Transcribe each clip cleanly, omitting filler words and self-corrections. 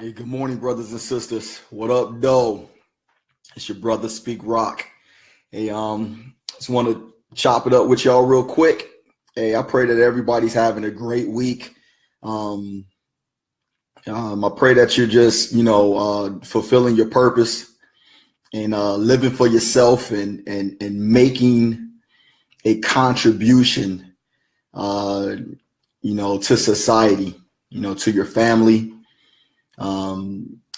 Hey, good morning, brothers and sisters. What up, though? It's your brother, SPEAKROC. Hey, just want to chop it up with y'all real quick. Hey, I pray that everybody's having a great week. I pray that you're just, fulfilling your purpose and living for yourself and making a contribution, to society, to your family.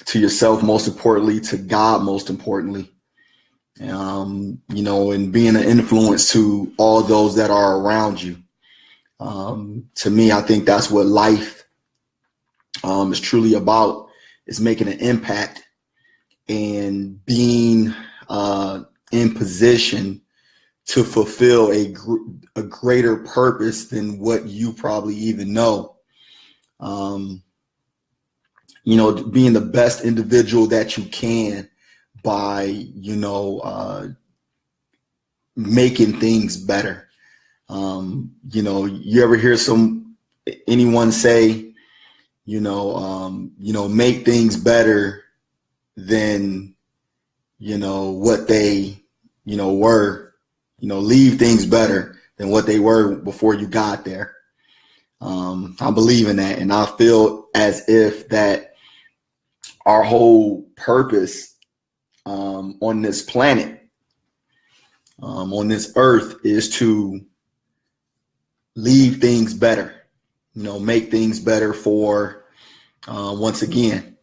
To yourself, most importantly, to God, most importantly, and being an influence to all those that are around you. To me, I think that's what life is truly about, is making an impact and being in position to fulfill a greater purpose than what you probably even know. Being the best individual that you can by, making things better. You ever hear anyone say, make things better than, what they, were, leave things better than what they were before you got there. I believe in that. And I feel as if that our whole purpose on this planet, on this earth, is to leave things better, make things better for, once again,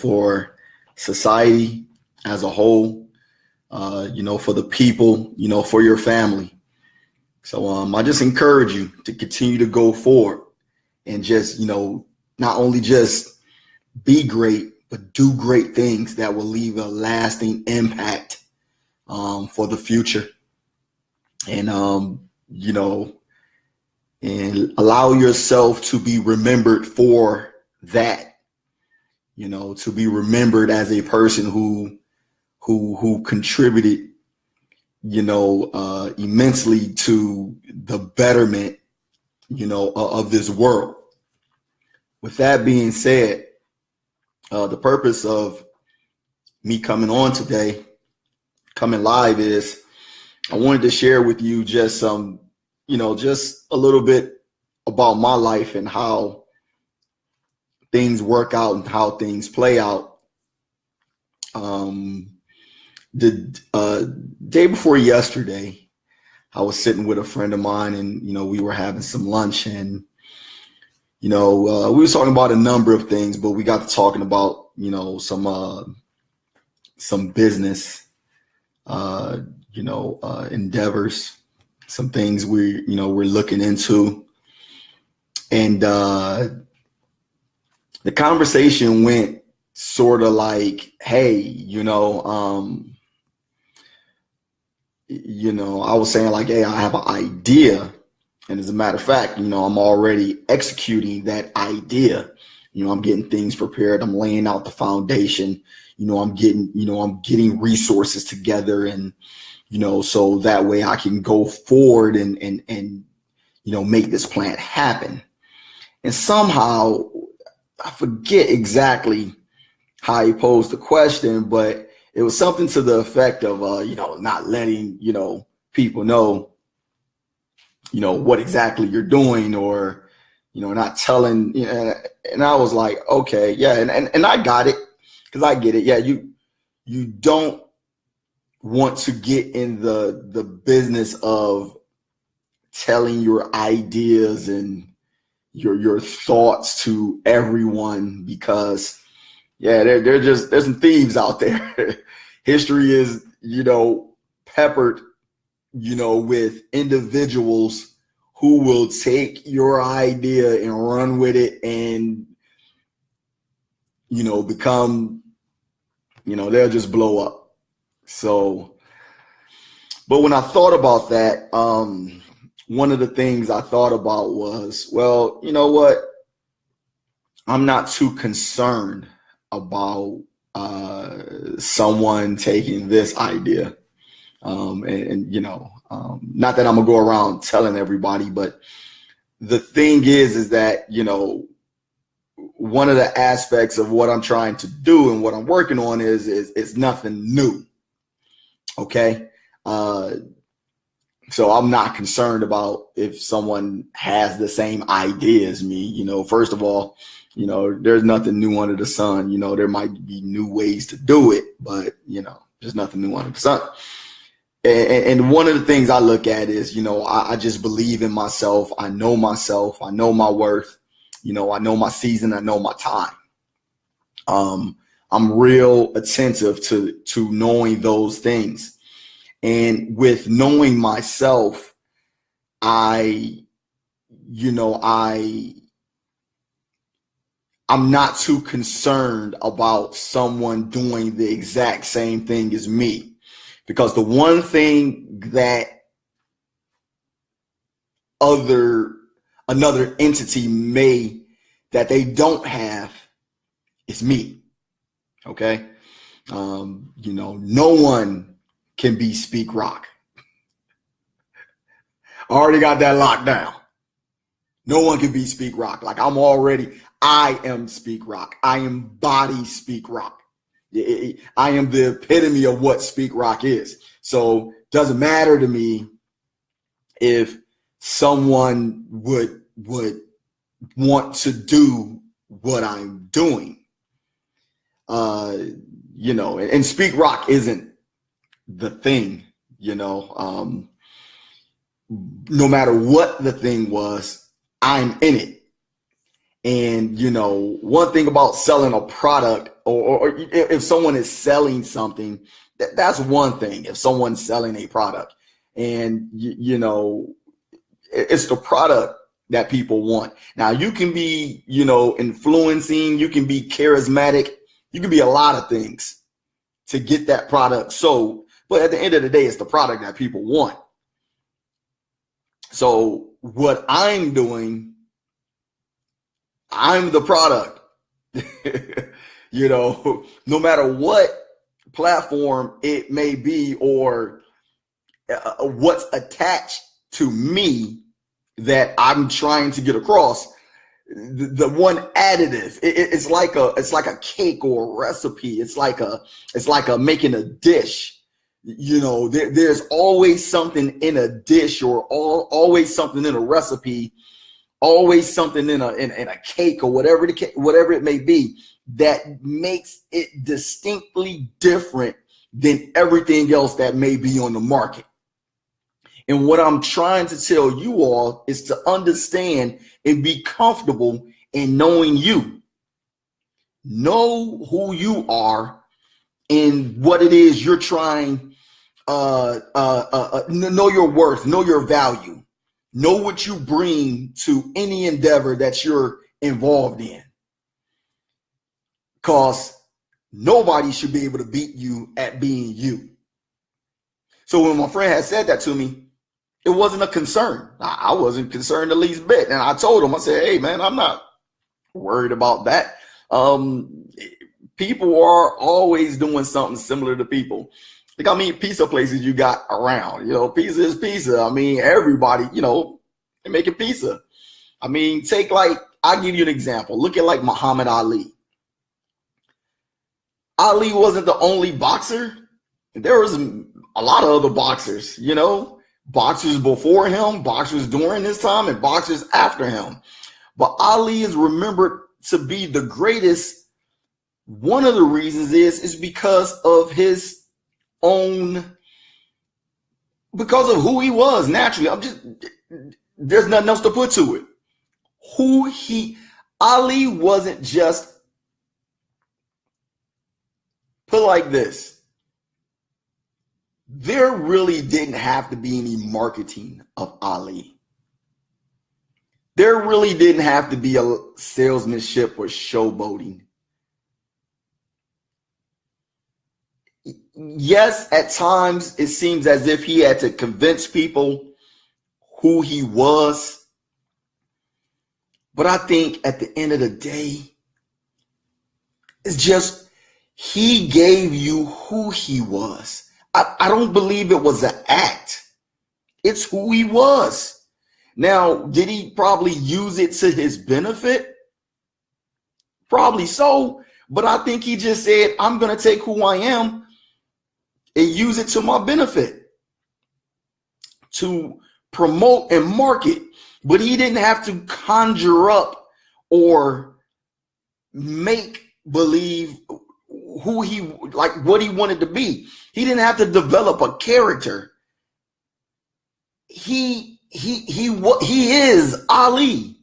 for society as a whole, for the people, for your family. So I just encourage you to continue to go forward and just, not only just be great, but do great things that will leave a lasting impact for the future. And, and allow yourself to be remembered for that, to be remembered as a person who contributed, immensely to the betterment, of this world. With that being said, the purpose of me coming on today, coming live, is I wanted to share with you just some, just a little bit about my life and how things work out and how things play out. The day before yesterday, I was sitting with a friend of mine and, we were having some lunch, and we were talking about a number of things, but we got to talking about, some business, endeavors, some things we're looking into. And the conversation went sort of like, hey, I was saying like, hey, I have an idea. And as a matter of fact, I'm already executing that idea. I'm getting things prepared. I'm laying out the foundation. I'm getting resources together, and, so that way I can go forward and make this plan happen. And somehow, I forget exactly how he posed the question, but it was something to the effect of, not letting, people know, what exactly you're doing, or, not telling, and I was like, okay, yeah. And I got it, because I get it. Yeah. You don't want to get in the business of telling your ideas and your thoughts to everyone, because there's some thieves out there. History is, peppered, with individuals who will take your idea and run with it and, become, they'll just blow up. So, but when I thought about that, one of the things I thought about was, well, you know what? I'm not too concerned about someone taking this idea. Not that I'm gonna go around telling everybody, but the thing is that, one of the aspects of what I'm trying to do and what I'm working on is nothing new. Okay. So I'm not concerned about if someone has the same idea as me. You know, first of all, you know, there's nothing new under the sun. You know, there might be new ways to do it, but, you know, there's nothing new under the sun. And one of the things I look at is, you know, I just believe in myself. I know myself. I know my worth. You know, I know my season. I know my time. I'm real attentive to knowing those things. And with knowing myself, I'm not too concerned about someone doing the exact same thing as me. Because the one thing that another entity that they don't have is me. Okay. You know, no one can be SPEAKROC. I already got that locked down. No one can be SPEAKROC. Like I am SPEAKROC. I embody SPEAKROC. I am the epitome of what SPEAKROC is. So it doesn't matter to me if someone would want to do what I'm doing. You know, and SPEAKROC isn't the thing, you know. No matter what the thing was, I'm in it. And, you know, one thing about selling a product or if someone is selling something, that's one thing. If someone's selling a product and, you know, it's the product that people want. Now, you can be, you know, influencing, you can be charismatic, you can be a lot of things to get that product sold. But at the end of the day, it's the product that people want. So what I'm doing, I'm the product. You know, no matter what platform it may be or what's attached to me that I'm trying to get across, the one additive, it's like a cake or a recipe. It's like a making a dish. You know, there's always something in a dish or always something in a recipe, always something in a cake or whatever it may be that makes it distinctly different than everything else that may be on the market. And what I'm trying to tell you all is to understand and be comfortable in knowing you. Know who you are and what it is you're trying. Know your worth, know your value, know what you bring to any endeavor that you're involved in. Because nobody should be able to beat you at being you. So when my friend had said that to me, it wasn't a concern. I wasn't concerned the least bit. And I told him, I said, hey, man, I'm not worried about that. People are always doing something similar to people. Like, I mean, pizza places you got around, you know, pizza is pizza. I mean, everybody, you know, they're making pizza. I mean, I'll give you an example. Look at like Muhammad Ali. Ali wasn't the only boxer. There was a lot of other boxers, you know, boxers before him, boxers during his time, and boxers after him. But Ali is remembered to be the greatest. One of the reasons is because of his own, because of who he was naturally. There's nothing else to put to it. Ali wasn't just, put like this. There really didn't have to be any marketing of Ali. There really didn't have to be a salesmanship or showboating. Yes, at times it seems as if he had to convince people who he was. But I think at the end of the day, it's just he gave you who he was. I don't believe it was an act. It's who he was. Now, did he probably use it to his benefit? Probably so. But I think he just said, I'm going to take who I am and use it to my benefit to promote and market. But he didn't have to conjure up or make believe who he, like what he wanted to be. He didn't have to develop a character. He is Ali.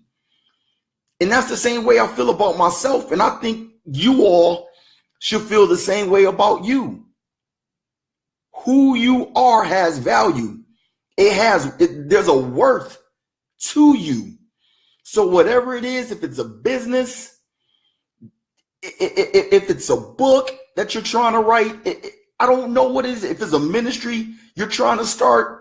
And that's the same way I feel about myself. And I think you all should feel the same way about you. Who you are has value. There's a worth to you. So whatever it is, if it's a business, if it's a book that you're trying to write, I don't know what it is. If it's a ministry you're trying to start,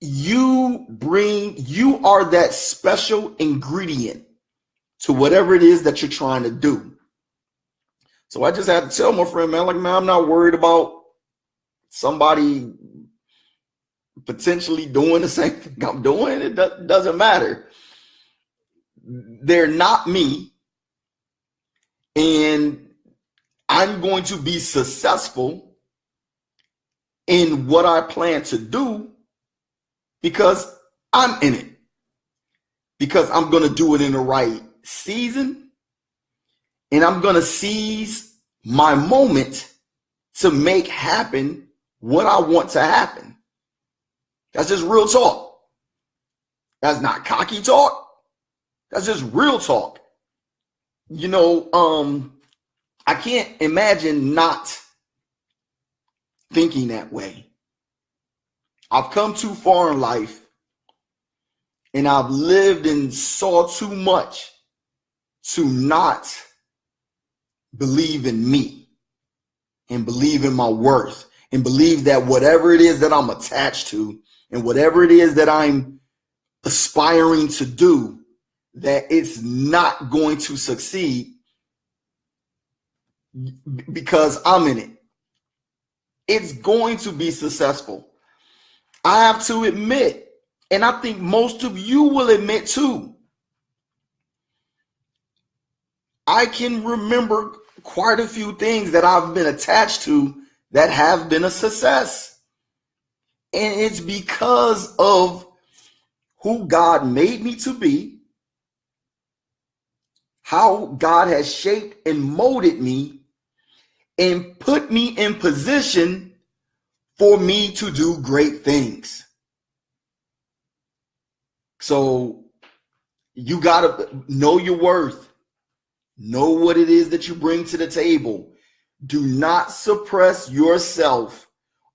you are that special ingredient to whatever it is that you're trying to do. So I just had to tell my friend, man, I'm not worried about somebody potentially doing the same thing I'm doing. It doesn't matter. They're not me. And I'm going to be successful in what I plan to do because I'm in it. Because I'm going to do it in the right season. And I'm going to seize my moment to make happen what I want to happen. That's just real talk. That's not cocky talk. That's just real talk. You know, I can't imagine not thinking that way. I've come too far in life and I've lived and saw too much to not believe in me and believe in my worth and believe that whatever it is that I'm attached to and whatever it is that I'm aspiring to do, that it's not going to succeed because I'm in it. It's going to be successful. I have to admit, and I think most of you will admit too, I can remember quite a few things that I've been attached to that have been a success. And it's because of who God made me to be, how God has shaped and molded me and put me in position for me to do great things. So you got to know your worth. Know what it is that you bring to the table. Do not suppress yourself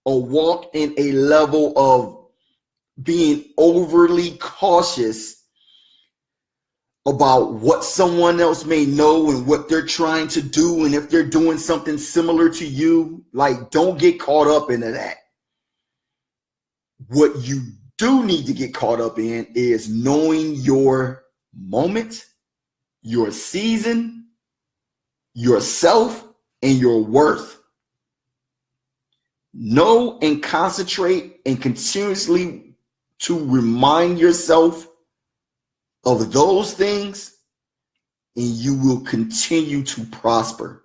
or walk in a level of being overly cautious about what someone else may know and what they're trying to do. And if they're doing something similar to you, like, don't get caught up into that. What you do need to get caught up in is knowing your moment, your season, yourself, and your worth. Know and concentrate and continuously to remind yourself of those things, and you will continue to prosper.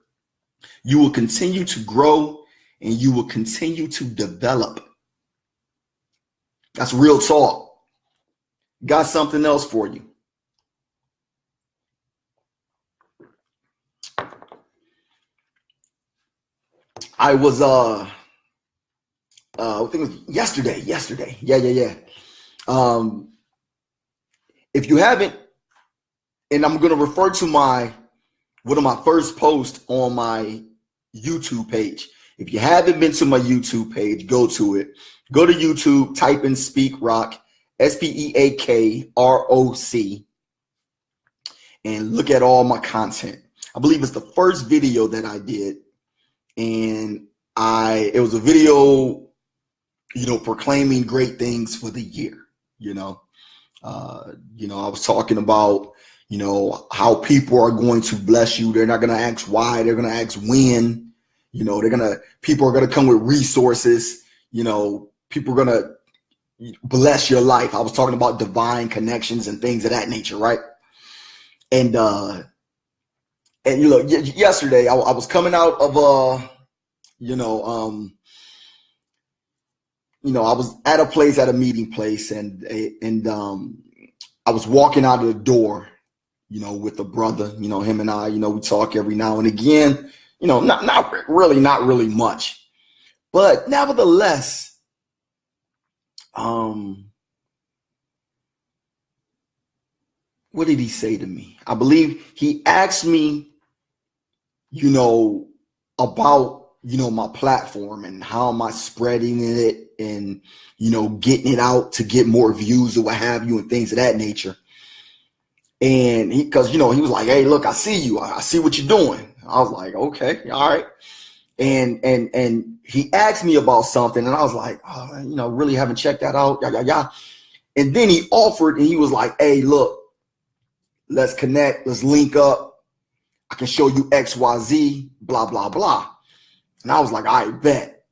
You will continue to grow, and you will continue to develop. That's real talk. Got something else for you. I was I think it was yesterday. Yeah. If you haven't, and I'm going to refer to one of my first posts on my YouTube page. If you haven't been to my YouTube page, go to it. Go to YouTube, type in SPEAKROC, SPEAKROC, and look at all my content. I believe it's the first video that I did, and it was a video, proclaiming great things for the year. I was talking about, how people are going to bless you. They're not going to ask why. They're going to ask when. People are going to come with resources. People are going to bless your life. I was talking about divine connections and things of that nature, right? And you look, yesterday I was coming out of I was at a place, at a meeting place, and I was walking out of the door, with a brother, him and I, we talk every now and again, not really much, but nevertheless, what did he say to me? I believe he asked me, about, my platform and how am I spreading it and, getting it out to get more views or what have you and things of that nature. And he was like, hey, look, I see you. I see what you're doing. I was like, okay, all right. And he asked me about something and I was like, oh, really haven't checked that out. Yeah. And then he offered and he was like, hey, look, let's connect. Let's link up. I can show you XYZ, blah, blah, blah. And I was like, I bet.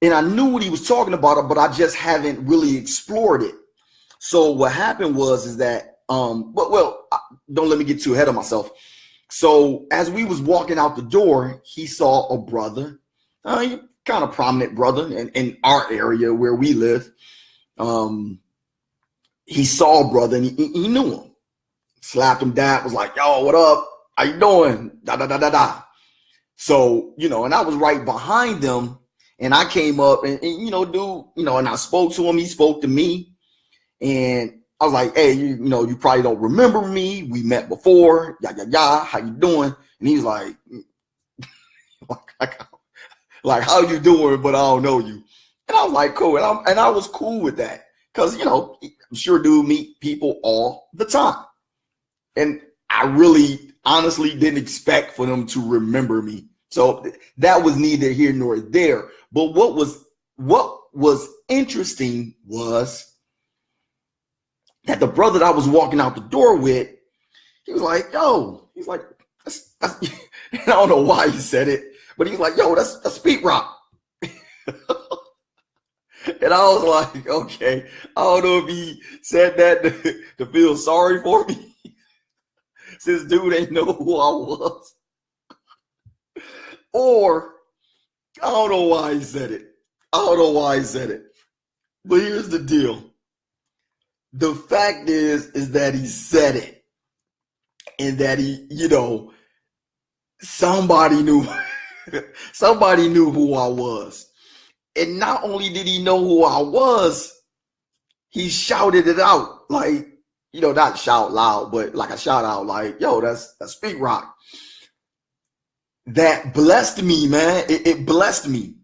And I knew what he was talking about, but I just haven't really explored it. So what happened is that, don't let me get too ahead of myself. So as we was walking out the door, he saw a brother, kind of prominent brother in our area where we live. He saw a brother and he knew him. Slapped him down, was like, yo, what up? How you doing? Da. So, and I was right behind them and I came up and and I spoke to him. He spoke to me and I was like, hey, you probably don't remember me. We met before. How you doing? And he was like, how you doing? But I don't know you. And I was like, cool. And I was cool with that because, I'm sure dude meet people all the time. And I really honestly didn't expect for them to remember me. So that was neither here nor there. But what was interesting was that the brother that I was walking out the door with, he was like, yo, he's like, that's I don't know why he said it, but he's like, yo, that's SPEAKROC. And I was like, okay, I don't know if he said that to feel sorry for me. Since dude ain't know who I was. Or I don't know why he said it. But here's the deal. The fact is that he said it. And that he, somebody knew who I was. And not only did he know who I was, he shouted it out. Like, not shout loud, but like a shout out, like, yo, that's SPEAKROC. That blessed me, man. It blessed me.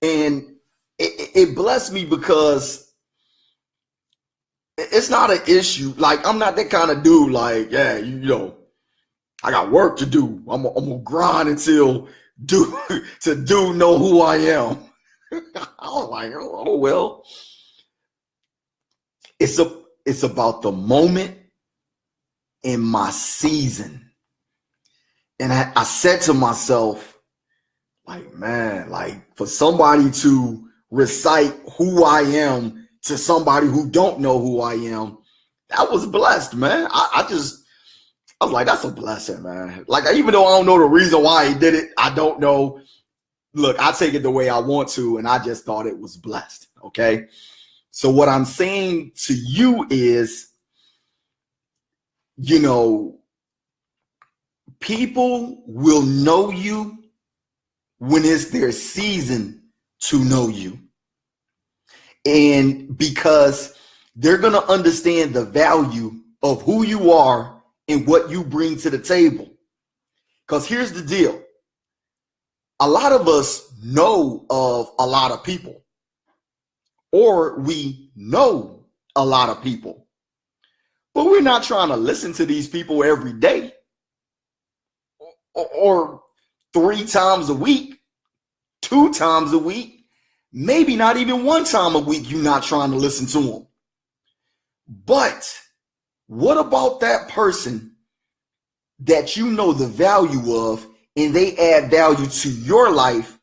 And it blessed me because it's not an issue. Like, I'm not that kind of dude, like, yeah, I got work to do. I'm gonna grind until dude know who I am. I was like, oh, well. It's about the moment in my season. And I said to myself, like, man, like for somebody to recite who I am to somebody who don't know who I am, that was blessed, man. I was like, that's a blessing, man. Like, even though I don't know the reason why he did it, I don't know. Look, I take it the way I want to, and I just thought it was blessed, okay? So what I'm saying to you is, people will know you when it's their season to know you. And because they're going to understand the value of who you are and what you bring to the table. Because here's the deal. A lot of us know of a lot of people. Or we know a lot of people, but we're not trying to listen to these people every day or 3 times a week, 2 times a week, maybe not even 1 time a week. You're not trying to listen to them. But what about that person that you know the value of and they add value to your life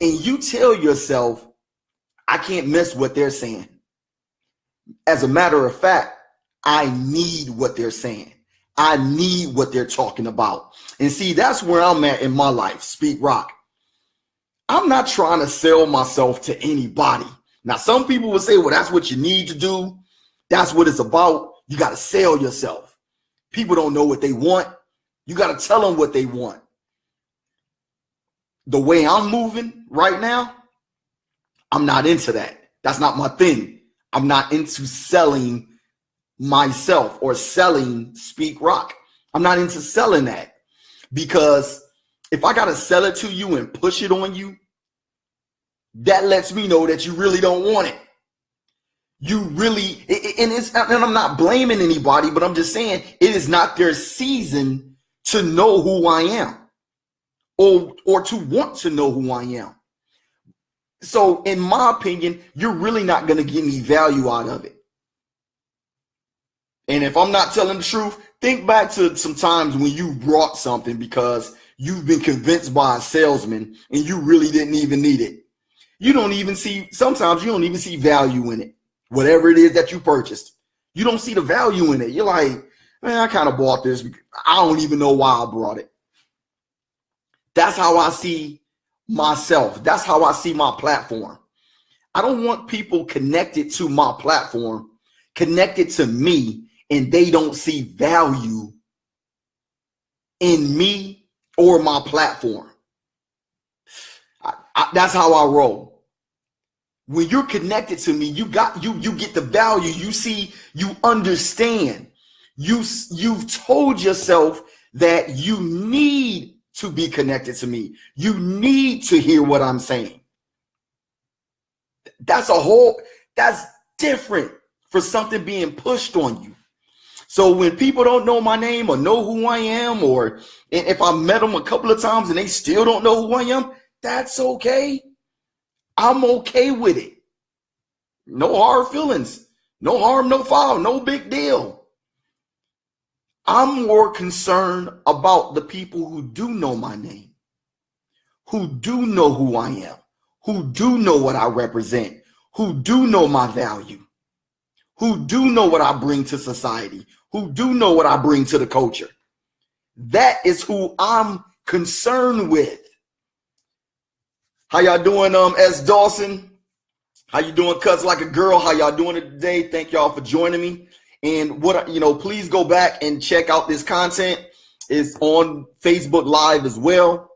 and you tell yourself, I can't miss what they're saying. As a matter of fact, I need what they're saying. I need what they're talking about. And see, that's where I'm at in my life, SPEAKROC. I'm not trying to sell myself to anybody. Now, some people will say, well, that's what you need to do. That's what it's about. You got to sell yourself. People don't know what they want. You got to tell them what they want. The way I'm moving right now, I'm not into that. That's not my thing. I'm not into selling myself or selling SPEAKROC. I'm not into selling that, because if I got to sell it to you and push it on you, that lets me know that you really don't want it. You really, and I'm not blaming anybody, but I'm just saying it is not their season to know who I am or to want to know who I am. So in my opinion, you're really not going to get any value out of it. And if I'm not telling the truth, think back to some times when you brought something because you've been convinced by a salesman and you really didn't even need it. Sometimes you don't even see value in it. Whatever it is that you purchased, you don't see the value in it. You're like, man, I kind of bought this. I don't even know why I brought it. That's how I see myself. That's how I see my platform. I don't want people connected to my platform, connected to me, and they don't see value in me or my platform. That's how I roll. When you're connected to me, you get the value. You see, you understand. You've told yourself that you need to be connected to me. You need to hear what I'm saying. That's different for something being pushed on you. So when people don't know my name or know who I am, or if I met them a couple of times and they still don't know who I am, that's okay. I'm okay with it. No hard feelings, no harm, no foul, no big deal. I'm more concerned about the people who do know my name, who do know who I am, who do know what I represent, who do know my value, who do know what I bring to society, who do know what I bring to the culture. That is who I'm concerned with. How y'all doing, S. Dawson? How you doing, Cuts Like a Girl? How y'all doing it today? Thank y'all for joining me. And please go back and check out this content. It's on Facebook Live as well.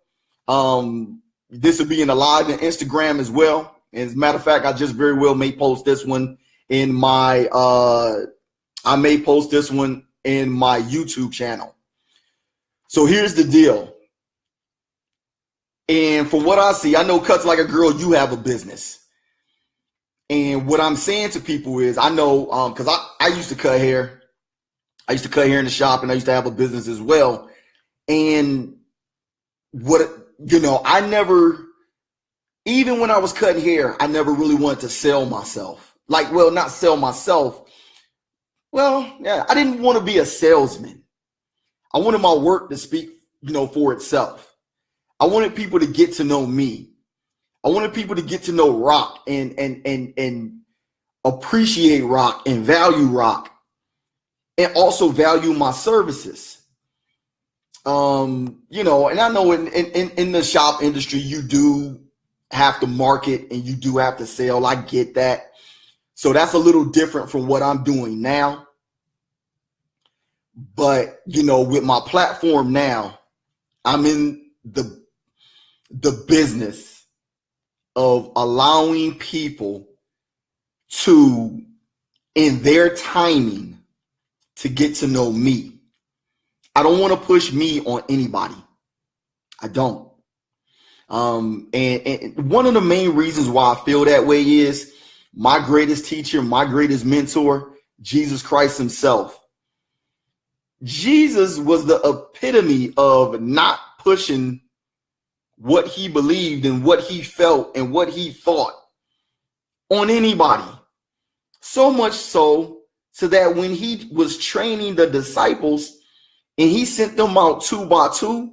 This will be in a live and Instagram as well. And as a matter of fact, I just very well may post this one in my YouTube channel. So here's the deal. And from what I see, I know Cuts Like a Girl, you have a business. And what I'm saying to people is, I know, because I used to cut hair. I used to cut hair in the shop, and I used to have a business as well. And I never, even when I was cutting hair, I never really wanted to sell myself. Not sell myself. Well, yeah, I didn't want to be a salesman. I wanted my work to speak, for itself. I wanted people to get to know me. I wanted people to get to know Rock and appreciate Rock and value Rock, and also value my services. And I know in the shop industry, you do have to market and you do have to sell. I get that. So that's a little different from what I'm doing now. But, with my platform now, I'm in the business of allowing people to, in their timing, to get to know me. I don't want to push me on anybody. I don't. And one of the main reasons why I feel that way is my greatest teacher, my greatest mentor, Jesus Christ himself. Jesus was the epitome of not pushing what he believed and what he felt and what he thought on anybody. So much so that when he was training the disciples and he sent them out 2 by 2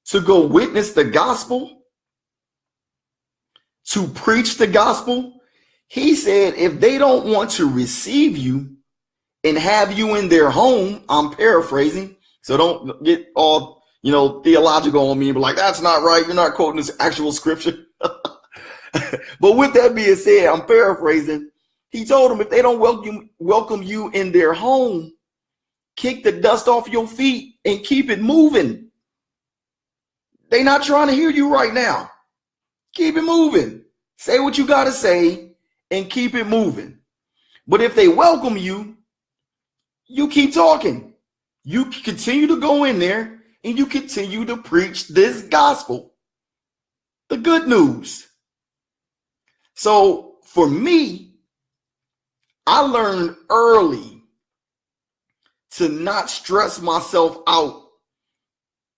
to go witness the gospel, to preach the gospel, he said, if they don't want to receive you and have you in their home, I'm paraphrasing, So don't get all, theological on me and be like, that's not right. You're not quoting this actual scripture. But with that being said, I'm paraphrasing. He told them if they don't welcome you in their home, kick the dust off your feet and keep it moving. They're not trying to hear you right now. Keep it moving. Say what you got to say and keep it moving. But if they welcome you, you keep talking. You continue to go in there and you continue to preach this gospel, the good news. So for me, I learned early to not stress myself out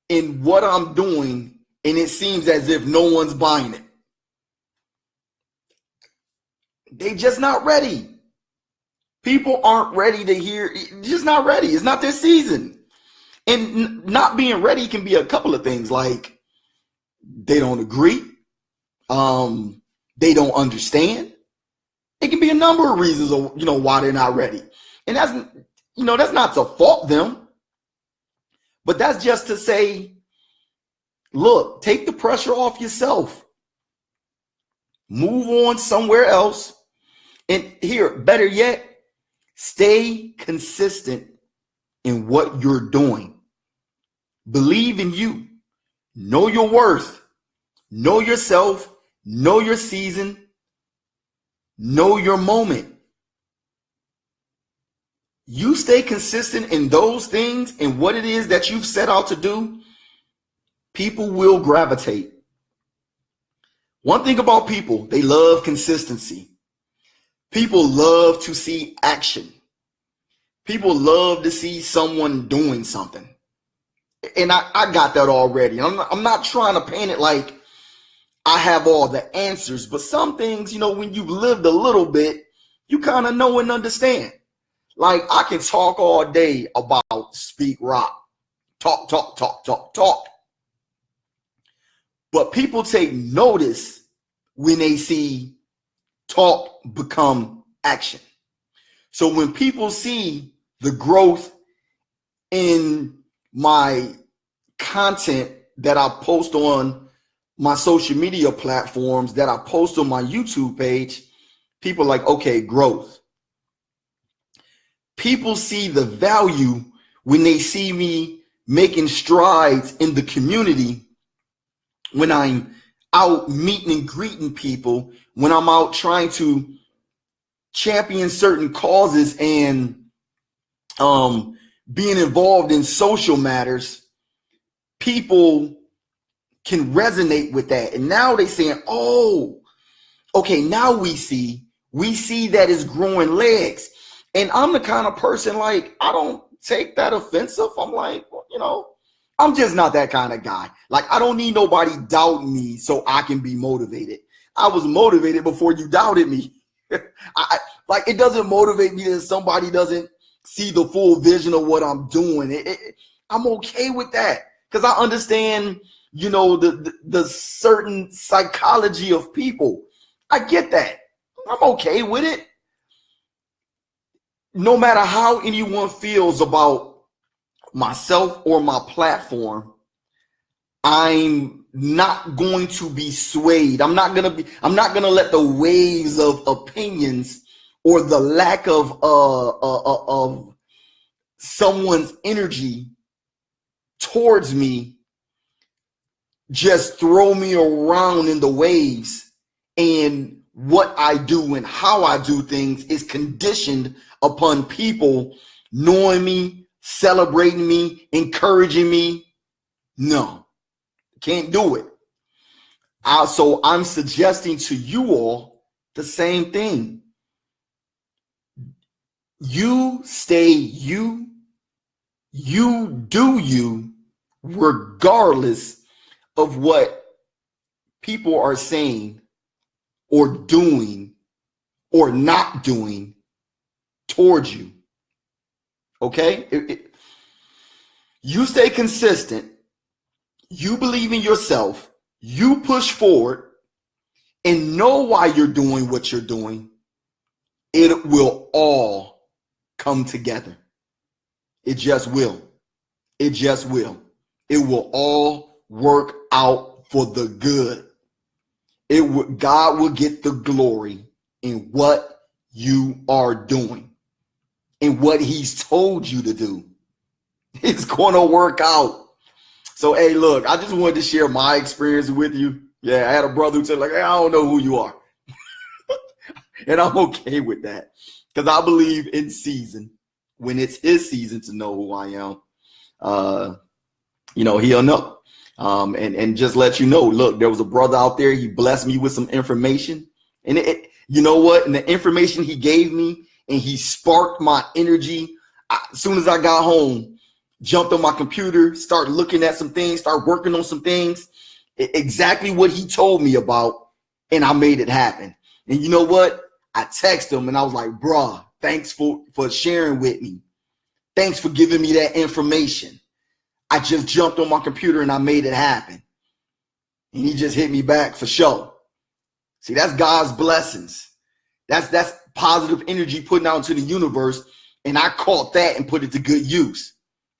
in what I'm doing, and it seems as if no one's buying it. They just not ready. People aren't ready to hear, just not ready. It's not their season. And not being ready can be a couple of things, like they don't agree, they don't understand. It can be a number of reasons of, why they're not ready. And that's not to fault them, but that's just to say, look, take the pressure off yourself. Move on somewhere else. And here, better yet, stay consistent in what you're doing. Believe in you. Know your worth. Know yourself. Know your season. Know your moment. You stay consistent in those things and what it is that you've set out to do, people will gravitate. One thing about people, they love consistency. People love to see action. People love to see someone doing something. And I got that already. I'm not trying to paint it like I have all the answers, but some things, when you've lived a little bit, you kind of know and understand. Like I can talk all day about SPEAKROC. Talk. But people take notice when they see talk become action. So when people see the growth in my content that I post on my social media platforms, that I post on my YouTube page, people are like, okay, growth. People see the value when they see me making strides in the community, when I'm out meeting and greeting people, when I'm out trying to champion certain causes and being involved in social matters. People can resonate with that. And now they saying, oh, okay, now we see that it's growing legs. And I'm the kind of person, like, I don't take that offensive. I'm like, well, I'm just not that kind of guy. Like, I don't need nobody doubting me so I can be motivated. I was motivated before you doubted me. It doesn't motivate me that somebody doesn't see the full vision of what I'm doing. I'm okay with that because I understand, the certain psychology of people. I get that. I'm okay with it. No matter how anyone feels about myself or my platform, I'm not going to be swayed. I'm not going to let the waves of opinions or the lack of someone's energy towards me just throw me around in the waves. And what I do and how I do things is conditioned upon people knowing me, celebrating me, encouraging me. No, can't do it. So I'm suggesting to you all the same thing. You stay you do you, regardless of what people are saying or doing or not doing towards you. Okay? You stay consistent. You believe in yourself. You push forward and know why you're doing what you're doing. It will all come together. It just will. It just will. It will all work out for the good. God will get the glory in what you are doing and what he's told you to do. It's going to work out. So, hey, look, I just wanted to share my experience with you. Yeah, I had a brother who said, like, hey, I don't know who you are. And I'm okay with that because I believe in season. When it's his season to know who I am, he'll know. And just let you know, look, there was a brother out there. He blessed me with some information. And you know what? And the information he gave me, and he sparked my energy. As soon as I got home, jumped on my computer, started looking at some things, started working on some things, exactly what he told me about, and I made it happen. And you know what? I texted him and I was like, bruh, thanks for sharing with me. Thanks for giving me that information. I just jumped on my computer and I made it happen. And he just hit me back for sure. See, that's God's blessings. That's positive energy putting out into the universe. And I caught that and put it to good use.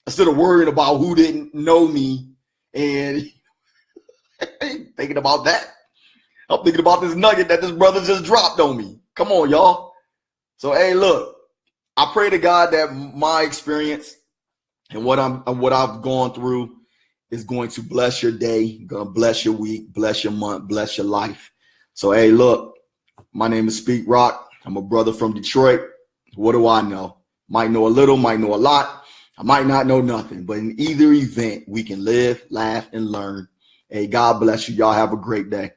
Instead of worrying about who didn't know me and thinking about that. I'm thinking about this nugget that this brother just dropped on me. Come on, y'all. So, hey, look, I pray to God that my experience and what I've gone through is going to bless your day, going to bless your week, bless your month, bless your life. So, hey, look, my name is SPEAKROC. I'm a brother from Detroit. What do I know? Might know a little, might know a lot. I might not know nothing, but in either event, we can live, laugh, and learn. Hey, God bless you. Y'all have a great day.